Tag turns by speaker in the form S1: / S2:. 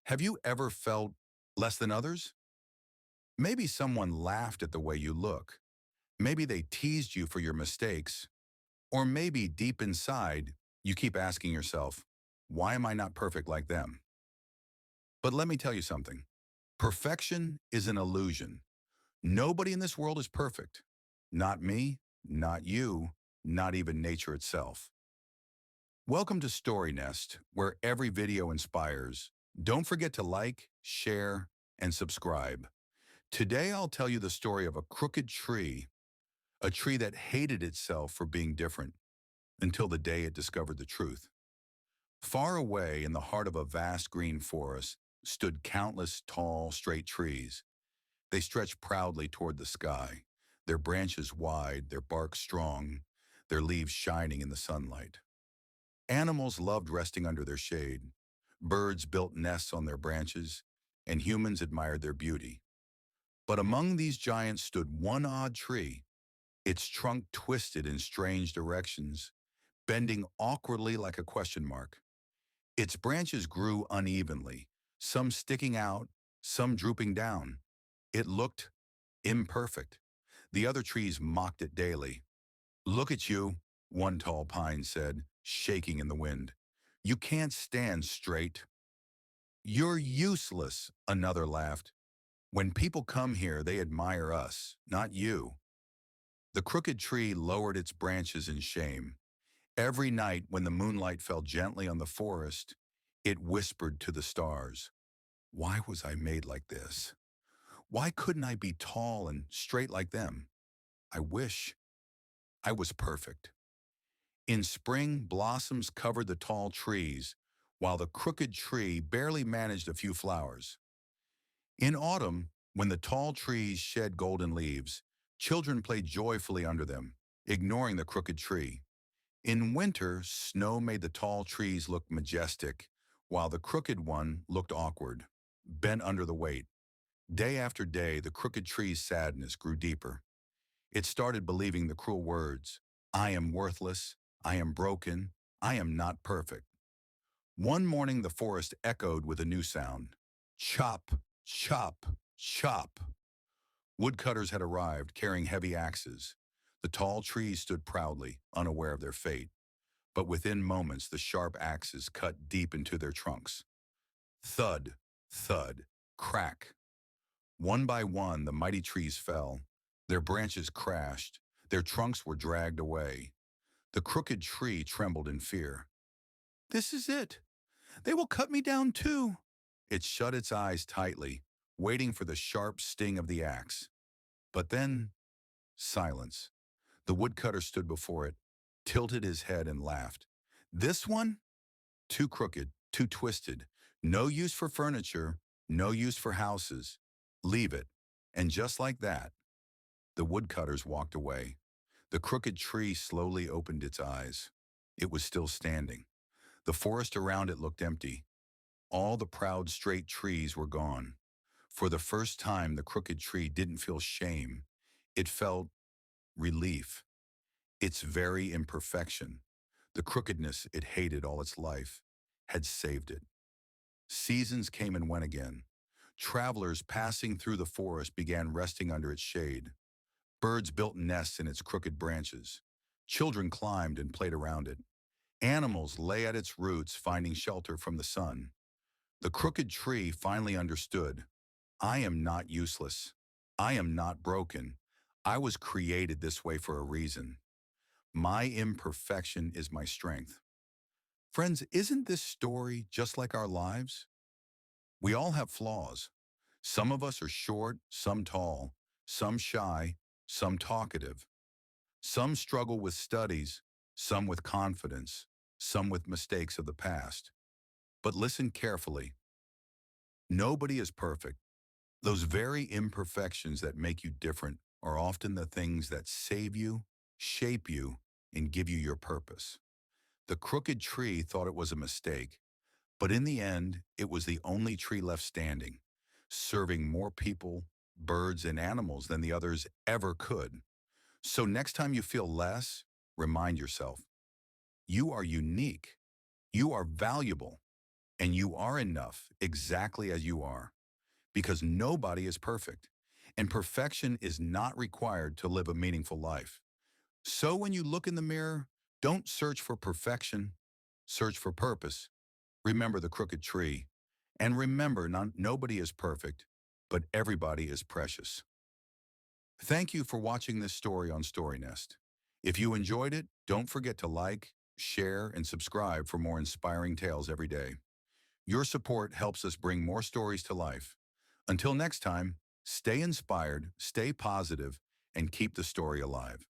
S1: Have you ever felt less than others? Maybe someone laughed at the way you look. Maybe they teased you for your mistakes. Or maybe deep inside, you keep asking yourself, why am I not perfect like them? But let me tell you something. Perfection is an illusion. Nobody in this world is perfect. Not me, not you, not even nature itself. Welcome to Story Nest, where every video inspires. Don't forget to like, share, and subscribe. Today I'll tell you the story of a crooked tree, a tree that hated itself for being different until the day it discovered the truth. Far away in the heart of a vast green forest stood countless tall, straight trees. They stretched proudly toward the sky, their branches wide, their bark strong, their leaves shining in the sunlight. Animals loved resting under their shade. Birds built nests on their branches, and humans admired their beauty. But among these giants stood one odd tree, its trunk twisted in strange directions, bending awkwardly like a question mark. Its branches grew unevenly, some sticking out, some drooping down. It looked imperfect. The other trees mocked it daily. "Look at you," one tall pine said, shaking in the wind. "You can't stand straight." "You're useless," another laughed. "When people come here, they admire us, not you." The crooked tree lowered its branches in shame. Every night when the moonlight fell gently on the forest, it whispered to the stars, "Why was I made like this? Why couldn't I be tall and straight like them? I wish I was perfect." In spring, blossoms covered the tall trees, while the crooked tree barely managed a few flowers. In autumn, when the tall trees shed golden leaves, children played joyfully under them, ignoring the crooked tree. In winter, snow made the tall trees look majestic, while the crooked one looked awkward, bent under the weight. Day after day, the crooked tree's sadness grew deeper. It started believing the cruel words, "I am worthless, I am broken, I am not perfect." One morning, the forest echoed with a new sound. Chop, chop, chop. Woodcutters had arrived, carrying heavy axes. The tall trees stood proudly, unaware of their fate. But within moments, the sharp axes cut deep into their trunks. Thud, thud, crack. One by one, the mighty trees fell. Their branches crashed. Their trunks were dragged away. The crooked tree trembled in fear. "This is it. They will cut me down too." It shut its eyes tightly, waiting for the sharp sting of the axe. But then, silence. The woodcutter stood before it, tilted his head and laughed. "This one? Too crooked, too twisted. No use for furniture, no use for houses. Leave it." And just like that, the woodcutters walked away. The crooked tree slowly opened its eyes. It was still standing. The forest around it looked empty. All the proud straight trees were gone. For the first time, the crooked tree didn't feel shame. It felt relief. Its very imperfection, the crookedness it hated all its life, had saved it. Seasons came and went again. Travelers passing through the forest began resting under its shade. Birds built nests in its crooked branches. Children climbed and played around it. Animals lay at its roots, finding shelter from the sun. The crooked tree finally understood. I am not useless. I am not broken. I was created this way for a reason. My imperfection is my strength. Friends, isn't this story just like our lives? We all have flaws. Some of us are short, some tall, some shy, some talkative. Some struggle with studies, some with confidence, some with mistakes of the past. But listen carefully. Nobody is perfect. Those very imperfections that make you different are often the things that save you, shape you, and give you your purpose. The crooked tree thought it was a mistake, but in the end, it was the only tree left standing, serving more people, birds, and animals than the others ever could. So next time you feel less, remind yourself, you are unique, you are valuable, And you are enough exactly as you are, because nobody is perfect, and perfection is not required to live a meaningful life. So when you look in the mirror, don't search for perfection, search for purpose. Remember the crooked tree. And remember, nobody is perfect, but everybody is precious. Thank you for watching this story on Story Nest. If you enjoyed it, don't forget to like, share, and subscribe for more inspiring tales every day. Your support helps us bring more stories to life. Until next time, stay inspired, stay positive, and keep the story alive.